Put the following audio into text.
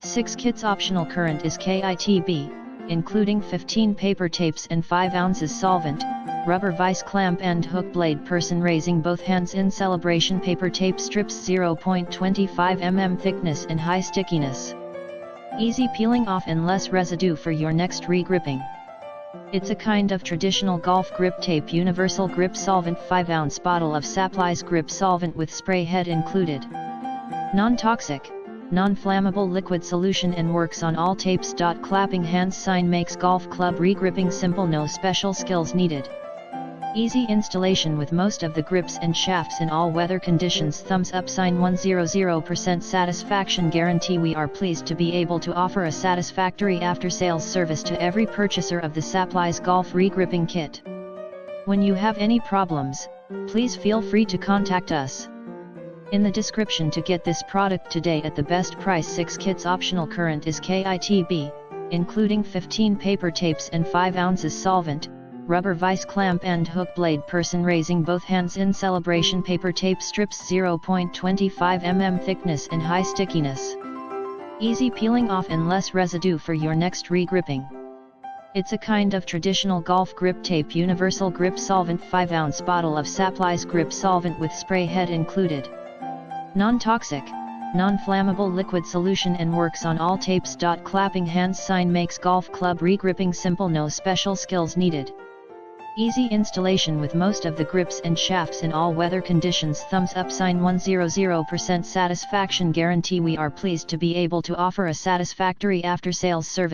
6 kits optional current is KITB, including 15 paper tapes and 5 ounces solvent, rubber vise clamp and hook blade, person raising both hands in celebration, paper tape strips 0.25 mm thickness and high stickiness. Easy peeling off and less residue for your next regripping. It's a kind of traditional golf grip tape, universal grip solvent, 5-ounce bottle of SAPLIZE grip solvent with spray head included. Non-toxic, non-flammable liquid solution and works on all tapes. Clapping hands sign makes golf club regripping simple, no special skills needed. Easy installation with most of the grips and shafts in all weather conditions. Thumbs up sign. 100% satisfaction guarantee. We are pleased to be able to offer a satisfactory after-sales service to every purchaser of the SAPLIZE Golf Regripping Kit. When you have any problems, please feel free to contact us. In the description to get this product today at the best price. 6 kits optional current is KITB, including 15 paper tapes and 5 ounces solvent, rubber vise clamp and hook blade, person raising both hands in celebration, paper tape strips 0.25 mm thickness and high stickiness. Easy peeling off and less residue for your next regripping. It's a kind of traditional golf grip tape, universal grip solvent, 5-ounce bottle of SAPLIZE grip solvent with spray head included. Non-toxic, non-flammable liquid solution and works on all tapes. Clapping hands sign makes golf club regripping simple, no special skills needed. Easy installation with most of the grips and shafts in all weather conditions. Thumbs up sign. 100% satisfaction guarantee. We are pleased to be able to offer a satisfactory after-sales service